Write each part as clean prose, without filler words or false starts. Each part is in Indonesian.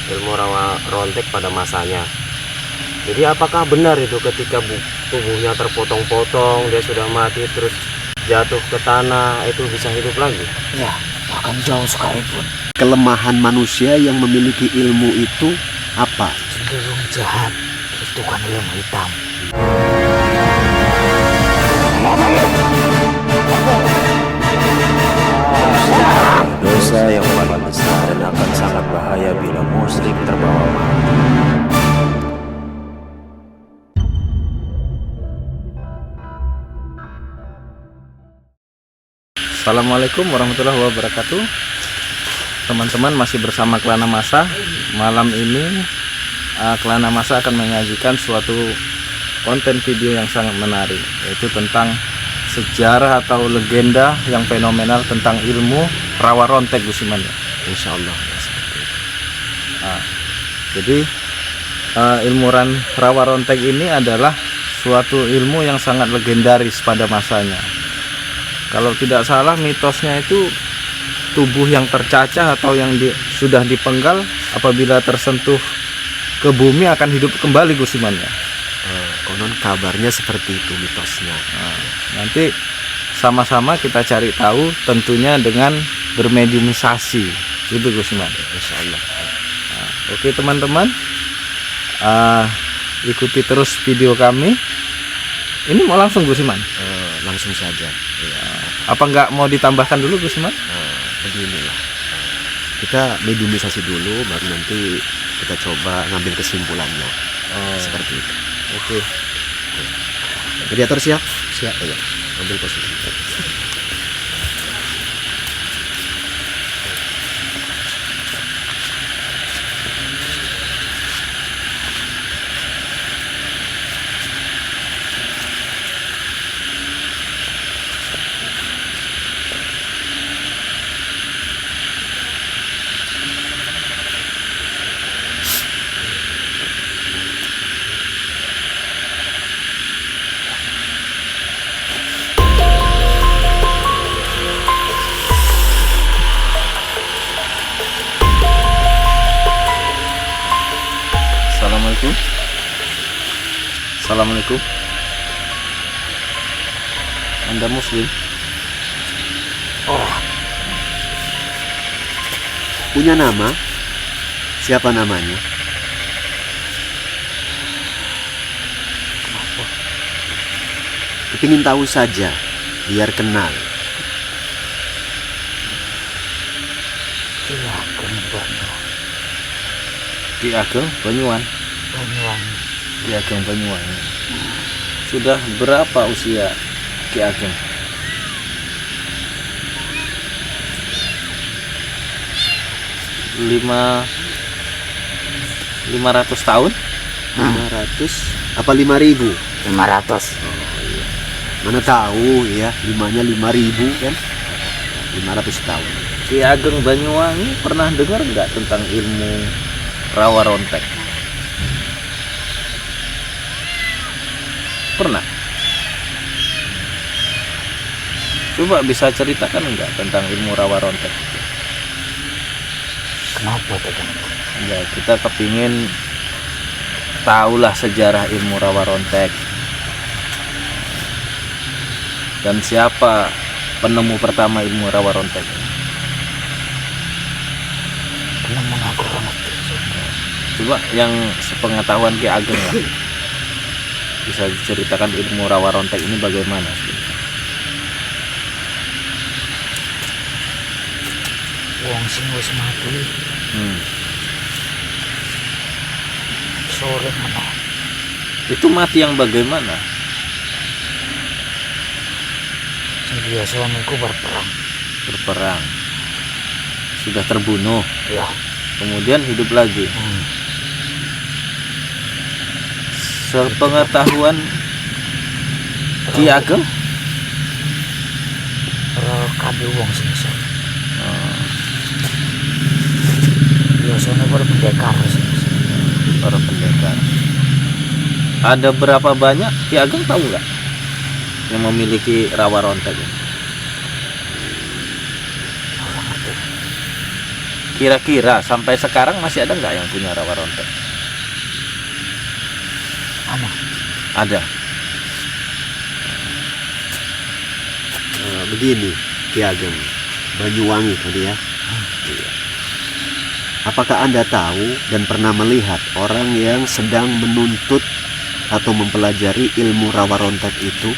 ilmu rawa rontek pada masanya. Jadi apakah benar itu ketika tubuhnya terpotong-potong, dia sudah mati terus jatuh ke tanah, itu bisa hidup lagi? Ya, bahkan jauh sekalipun. Kelemahan manusia yang memiliki ilmu itu apa? Cenderung jahat. Itu kan ilmu hitam. Dosa yang paling besar dan akan sangat bahaya bila muslim terbawa mati. Assalamualaikum warahmatullahi wabarakatuh. Teman-teman, masih bersama Kelana Masa. Malam ini Kelana Masa akan menyajikan suatu konten video yang sangat menarik, yaitu tentang sejarah atau legenda yang fenomenal tentang ilmu rawa rontek, Gusiman. Insya Allah. Jadi ilmu rawa rontek ini adalah suatu ilmu yang sangat legendaris pada masanya. Kalau tidak salah, mitosnya itu tubuh yang tercacah atau yang sudah dipenggal apabila tersentuh ke bumi akan hidup kembali, Gusiman. Konon kabarnya seperti itu mitosnya. Nanti sama-sama kita cari tahu, tentunya dengan bermediumisasi, gitu Gusiman. Insya Allah. Oke teman-teman, ikuti terus video kami. Ini mau langsung, Gusiman? Langsung saja. Apa nggak mau ditambahkan dulu, Gusiman? Beginilah. Kita mediumisasi dulu, baru nanti kita coba ngambil kesimpulannya. Seperti itu. Oke. Mediator siap? Siap. Ya. Ambil posisi. Assalamualaikum. Anda muslim? Punya nama? Siapa namanya? Kepingin tahu saja, biar kenal. Ki Ageng Banyuwan. Ki Ageng Banyuwan. Sudah berapa usia Ki Ageng? 500 tahun? 500 apa 5.000? 500. Mana tahu ya, 5-nya 5.000 kan? 500 tahun. Ki Ageng Banyuwangi pernah dengar nggak tentang ilmu rawa rontek? Pernah? Coba bisa ceritakan nggak tentang ilmu rawa rontek? Kenapa tuh? Ya, kita kepingin tahulah sejarah ilmu rawa rontek dan siapa penemu pertama ilmu rawa rontek. Penemu aku ngerti. Coba yang sepengetahuan Ki Ageng lah, bisa diceritakan ilmu rawa rontek ini bagaimana? Wong sing wis mati sore mana? Itu mati yang bagaimana? Dia suamiku Berperang, sudah terbunuh, Ya. kemudian hidup lagi. Sepengetahuan Ki Ageng, Kabeh wong sing iso. Biasanya berpendekar sih. para pendekar. Ada berapa banyak Ki Ageng tahu nggak yang memiliki rawa rontek? Kira-kira sampai sekarang masih ada nggak yang punya rawa rontek? Ana. Ada. Begini, Ki Ageng, Banyuwangi tadi ya. Iya. Apakah Anda tahu dan pernah melihat orang yang sedang menuntut atau mempelajari ilmu rawa rontek itu?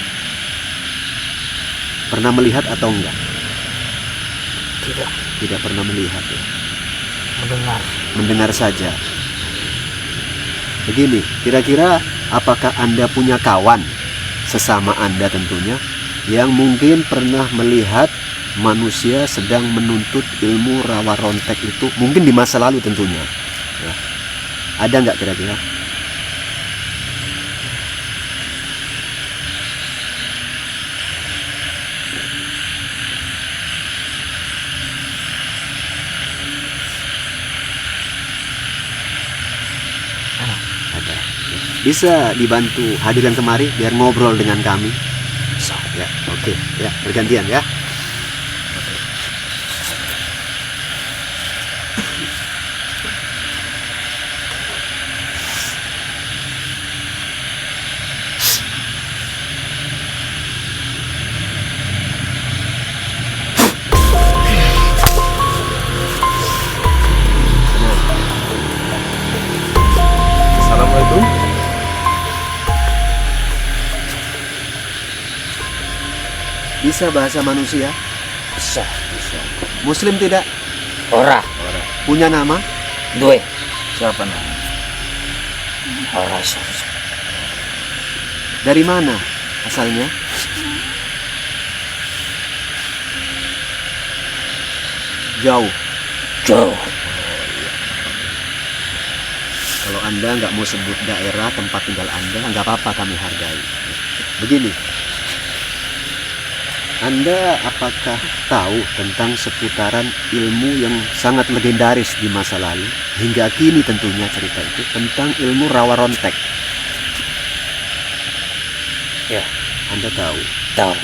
Pernah melihat atau enggak? Tidak. Tidak pernah melihat ya. Mendengar. Mendengar saja. Begini, kira-kira apakah Anda punya kawan, sesama Anda tentunya, yang mungkin pernah melihat manusia sedang menuntut ilmu rawa rontek itu, mungkin di masa lalu tentunya ya. Ada nggak kira-kira? Ada. Bisa dibantu hadirkan kemari biar ngobrol dengan kami. Bisa. Ya, oke. Ya, bergantian ya. Assalamualaikum. Bisa bahasa manusia? Bisa. Muslim tidak? Ora. Punya nama? Dua. Siapa namanya? Ora iso. Dari mana asalnya? Jauh. Jauh. Kalau Anda nggak mau sebut daerah tempat tinggal Anda, nggak apa-apa, kami hargai. Begini, Anda apakah tahu tentang seputaran ilmu yang sangat legendaris di masa lalu, hingga kini tentunya cerita itu, tentang ilmu rawa rontek? Ya. Anda tahu? Tahu.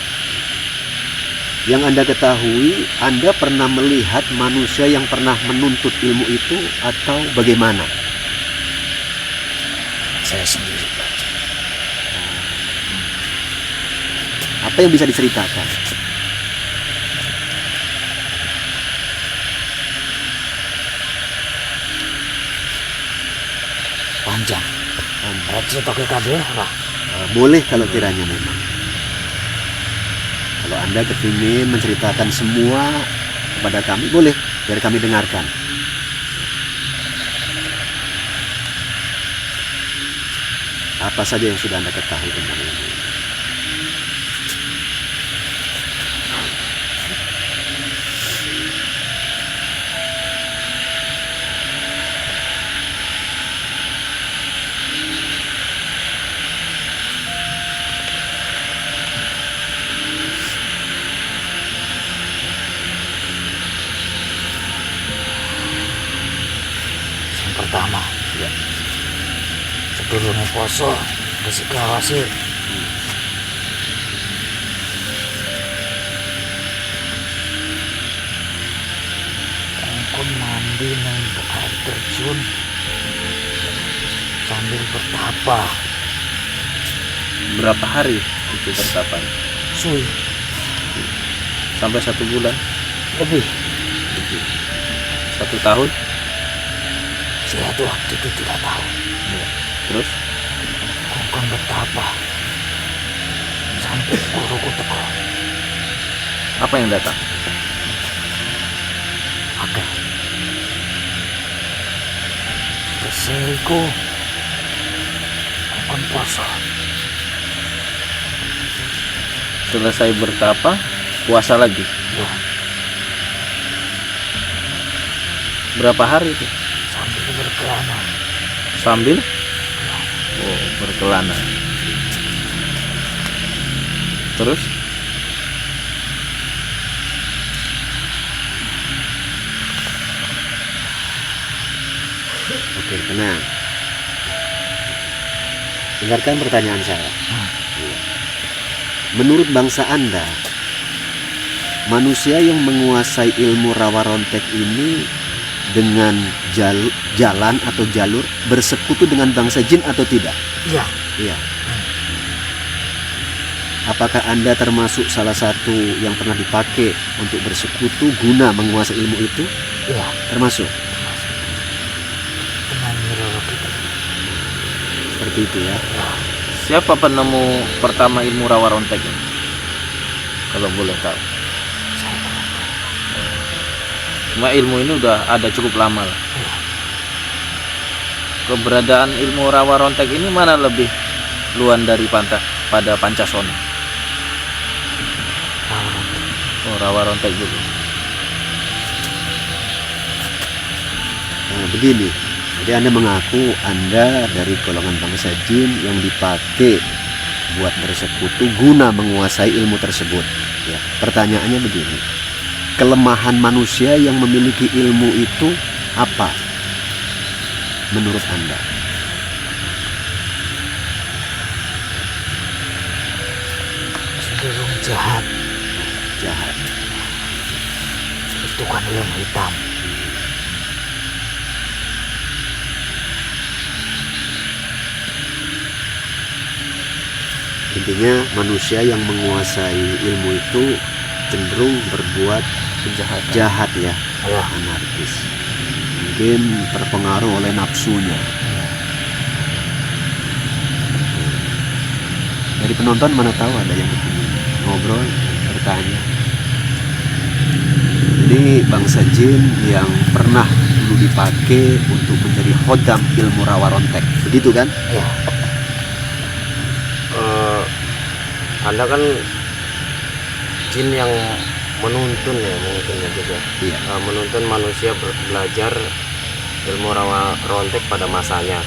Yang Anda ketahui, Anda pernah melihat manusia yang pernah menuntut ilmu itu atau bagaimana? Saya sendiri. Apa yang bisa diceritakan? Panjang. Cerita ke kabel ora. Boleh kalau kiranya memang. Kalau Anda kepingin menceritakan semua kepada kami, boleh, biar kami dengarkan. Apa saja yang sudah Anda ketahui tentang ilmu ini? Yang pertama, ya. Sedurunge poso, resik lawase. Engkau mandi nang air terjun sambil bertapa. Berapa hari itu bertapanya? Suwi Sampai 1 bulan? lebih. 1 tahun? Saya tuh waktu itu tidak tahu. Terus? Engkau bertapa sampai guruku teko. Apa yang datang? Oke. Terusku engkau puasa. Selesai bertapa, puasa lagi. Ya, Berapa hari itu? sambil berkelana. Sambil? Oh, berkelana. Terus? Oke, tenang. Dengarkan pertanyaan saya. Iya. Menurut bangsa Anda, manusia yang menguasai ilmu rawa rontek ini dengan jalan atau jalur bersekutu dengan bangsa jin atau tidak? Iya. Iya. Apakah Anda termasuk salah satu yang pernah dipakai untuk bersekutu guna menguasai ilmu itu? Iya. Termasuk. Dengan nyirolog itu. Seperti itu ya. Siapa penemu pertama ilmu rawa rontek ini? Kalau boleh tahu. Cuma ilmu ini udah ada cukup lama lah. Keberadaan ilmu rawa rontek ini mana lebih luan dari pada Pancasona? Oh, rawa rontek juga. Nah, begini. Jadi Anda mengaku Anda dari golongan bangsa jin yang dipakai buat bersekutu guna menguasai ilmu tersebut. Ya, pertanyaannya begini. Kelemahan manusia yang memiliki ilmu itu apa menurut Anda? Cenderung jahat. Jahat. Itu kan ilmu hitam. Intinya manusia yang menguasai ilmu itu cenderung berbuat jahat ya, Ya. anarkis. Mungkin terpengaruh oleh nafsunya. Dari penonton mana tahu ada yang ngobrol, bertanya. Ini bangsa jin yang pernah dulu dipakai untuk menjadi khodam ilmu rawa rontek, begitu kan? Iya. Anda kan jin yang menuntun ya mungkin ya juga. Iya. Menuntun manusia belajar ilmu rawa rontek pada masanya.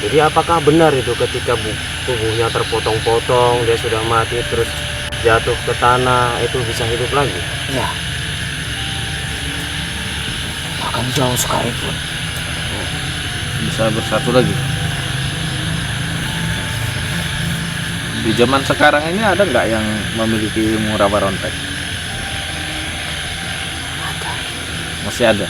Jadi apakah benar itu ketika tubuhnya terpotong-potong, dia sudah mati terus jatuh ke tanah itu bisa hidup lagi? Iya. Bahkan jauh sekalipun. Bisa bersatu lagi. Di zaman sekarang ini ada nggak yang memiliki ilmu rawa rontek? Ada. Masih ada.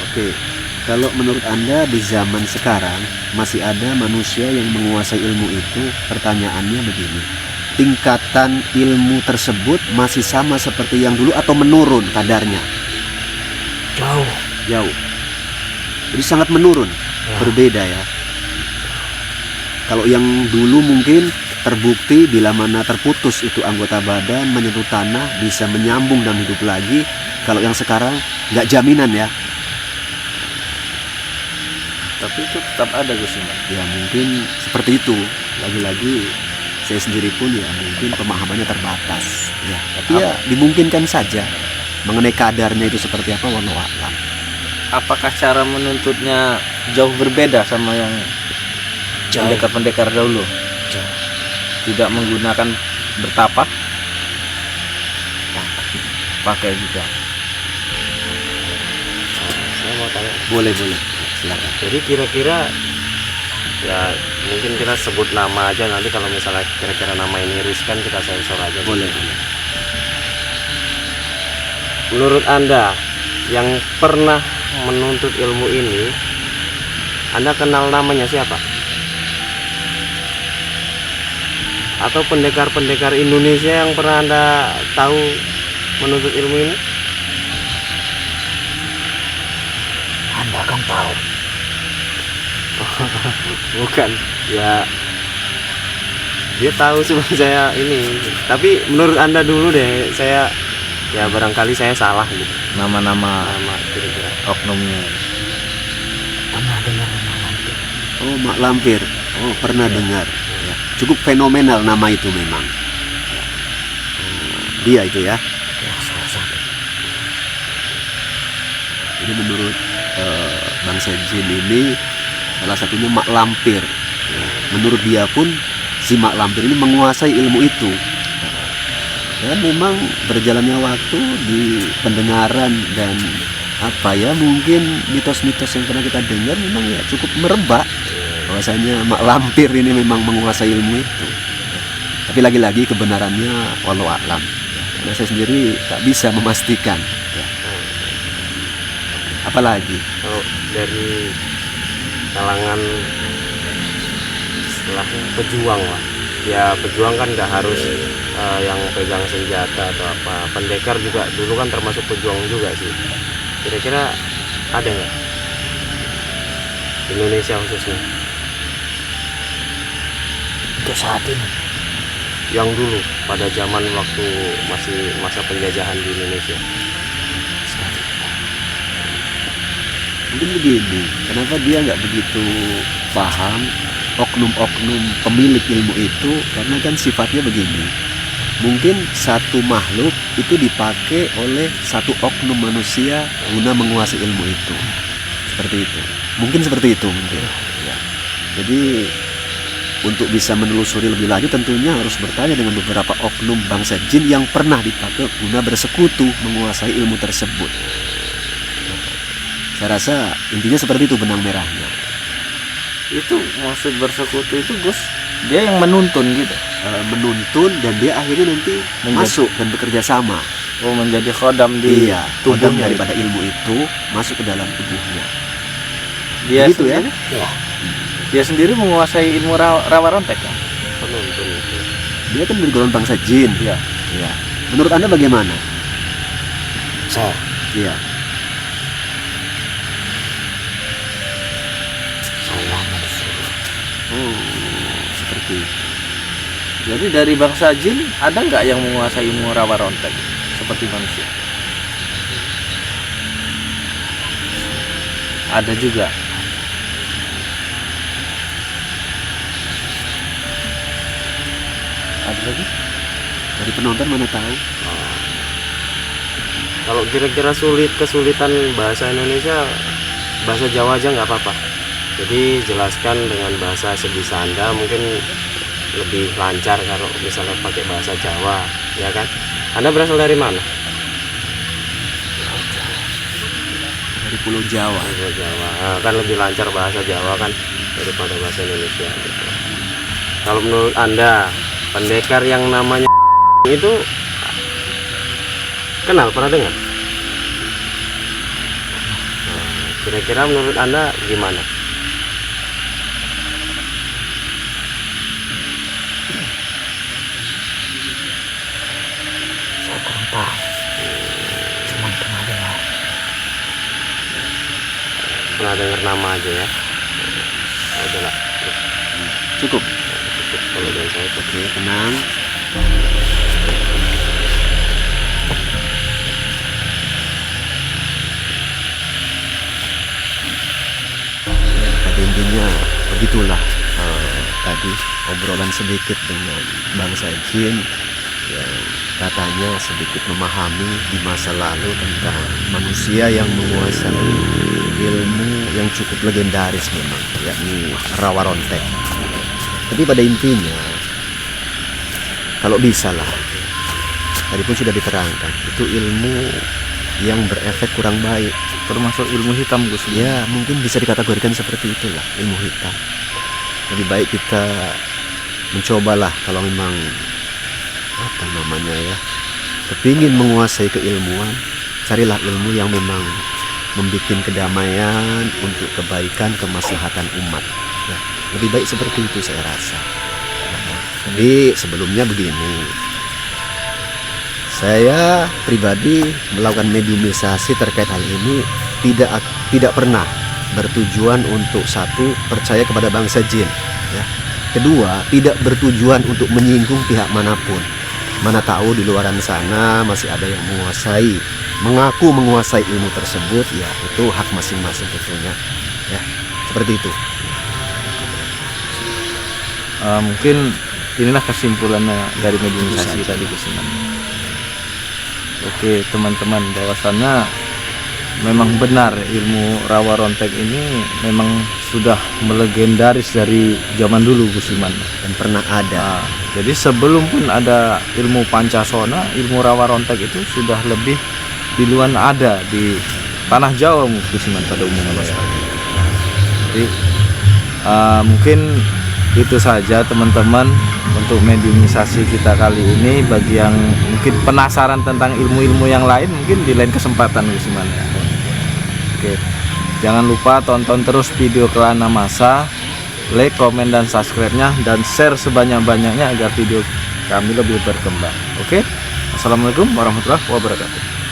Oke, kalau menurut Anda di zaman sekarang masih ada manusia yang menguasai ilmu itu? Pertanyaannya begini, tingkatan ilmu tersebut masih sama seperti yang dulu atau menurun kadarnya? Jauh. Jauh. Jadi sangat menurun, Ya. berbeda ya. Kalau yang dulu mungkin terbukti bila mana terputus itu anggota badan menyentuh tanah bisa menyambung dan hidup lagi. Kalau yang sekarang nggak jaminan ya. Tapi itu tetap ada Gus Iman. Ya mungkin seperti itu. Lagi-lagi saya sendiri pun ya mungkin pemahamannya terbatas. Ya, tapi ya dimungkinkan saja. Mengenai kadarnya itu seperti apa wallahu a'lam. Apakah cara menuntutnya jauh berbeda sama yang pendekar-pendekar dahulu? Jauh. Tidak menggunakan bertapa? Pakai juga. Saya mau tanya. Boleh. Silakan. Jadi kira-kira ya mungkin kita sebut nama aja, nanti kalau misalnya kira-kira nama ini riskan kita sensor aja. Boleh. Menurut Anda yang pernah menuntut ilmu ini, Anda kenal namanya siapa? Atau pendekar-pendekar Indonesia yang pernah Anda tahu menuntut ilmu ini? Anda kan tahu. Bukan, ya dia tahu cuma saya ini. Tapi menurut Anda dulu deh, saya ya barangkali saya salah gitu. Nama-nama Nama kira-kira. oknumnya. Pernah dengar nama lampir? Oh, Mak Lampir. Oh, pernah dengar. Ya, cukup fenomenal nama itu memang. Ya. Dia itu ya. Ya, salah satu. Jadi menurut bangsa jin ini salah satunya Mak Lampir. Ya, menurut dia pun si Mak Lampir ini menguasai ilmu itu. Dan memang berjalannya waktu di pendengaran dan apa ya mungkin mitos-mitos yang pernah kita dengar memang ya cukup merebak bahwasanya Mak Lampir ini memang menguasai ilmu itu. Tapi lagi-lagi kebenarannya wallahu a'lam. Karena saya sendiri tak bisa memastikan. Ya. Apalagi Kalau dari kalangan istilahnya pejuang lah, ya pejuang kan nggak harus yang pegang senjata atau apa. Pendekar juga dulu kan termasuk pejuang juga sih. Kira-kira ada nggak Indonesia khususnya Untuk saat ini yang dulu pada zaman waktu masih masa penjajahan di Indonesia? mungkin begini, kenapa dia nggak begitu paham oknum-oknum pemilik ilmu itu, karena kan sifatnya begini. Mungkin satu makhluk itu dipakai oleh satu oknum manusia guna menguasai ilmu itu. Seperti itu. Mungkin seperti itu mungkin. Ya. Jadi untuk bisa menelusuri lebih lanjut tentunya harus bertanya dengan beberapa oknum bangsa jin yang pernah dipakai guna bersekutu menguasai ilmu tersebut. Saya rasa intinya seperti itu benang merahnya. Itu maksud bersekutu itu Gus, dia yang menuntun gitu. Menuntun dan dia akhirnya nanti masuk dan bekerja sama. Oh, menjadi khodam di Iya, tubuhnya tubuhnya daripada ilmu itu masuk ke dalam tubuhnya. dia Begitu ya? sendiri, ya dia sendiri menguasai ilmu rawa rontek kan? Penuntun itu. Dia kan dari golongan bangsa jin. Iya. Iya. Menurut Anda bagaimana? saya Iya. hanya disuruh. Oh, seperti itu. Jadi dari bangsa jin ada nggak yang menguasai ilmu rawa rontek seperti manusia? Ada juga. Ada lagi? Dari penonton mana tahu? Kalau kira-kira kesulitan bahasa Indonesia, bahasa Jawa aja nggak apa-apa. Jadi jelaskan dengan bahasa sebisa Anda, mungkin lebih lancar kalau misalnya pakai bahasa Jawa, ya kan? Anda berasal dari mana? Dari Pulau Jawa. Bahasa Jawa. Nah, kan lebih lancar bahasa Jawa kan daripada bahasa Indonesia. Gitu. Kalau menurut Anda, pendekar yang namanya itu kenal, pernah dengar? Nah, kira-kira menurut Anda gimana? Saya kurang tahu. Cuma pernah dengar. Pernah dengar nama aja ya? Adalah Cukup. cukup kalau dari saya. Oke, tenang. Pada intinya begitulah tadi obrolan sedikit dengan bangsa jin yang katanya sedikit memahami di masa lalu tentang manusia yang menguasai ilmu yang cukup legendaris memang, yakni rawa rontek. Tapi pada intinya kalau bisa lah, tadi pun sudah diterangkan, itu ilmu yang berefek kurang baik. Termasuk ilmu hitam Gus. Ya mungkin bisa dikategorikan seperti itulah, ilmu hitam. Lebih baik kita mencobalah kalau memang apa namanya ya, kepingin menguasai keilmuan, carilah ilmu yang memang membuat kedamaian untuk kebaikan kemaslahatan umat ya, lebih baik seperti itu saya rasa. Jadi sebelumnya begini, saya pribadi melakukan mediumisasi terkait hal ini tidak pernah bertujuan untuk satu percaya kepada bangsa jin ya. Kedua, tidak bertujuan untuk menyinggung pihak manapun. Mana tahu di luaran sana masih ada yang mengaku menguasai ilmu tersebut, ya itu hak masing-masing tentunya ya. Seperti itu. Mungkin inilah kesimpulannya dari mediumisasi tadi Gus Iman. Oke teman-teman, bahwasannya memang benar ilmu rawa rontek ini memang sudah melegendaris dari zaman dulu Gus Iman. Dan pernah ada. Nah, jadi sebelum pun ada ilmu pancasona, ilmu rawa rontek itu sudah lebih duluan ada di tanah Jawa Gus Iman pada umumnya. Jadi mungkin itu saja teman-teman untuk mediumisasi kita kali ini. Bagi yang mungkin penasaran tentang ilmu-ilmu yang lain, mungkin di lain kesempatan Gus Iman ya. Oke, jangan lupa tonton terus video Kelana Masa, like, komen, dan subscribe-nya, dan share sebanyak-banyaknya agar video kami lebih berkembang. Oke, assalamualaikum warahmatullahi wabarakatuh.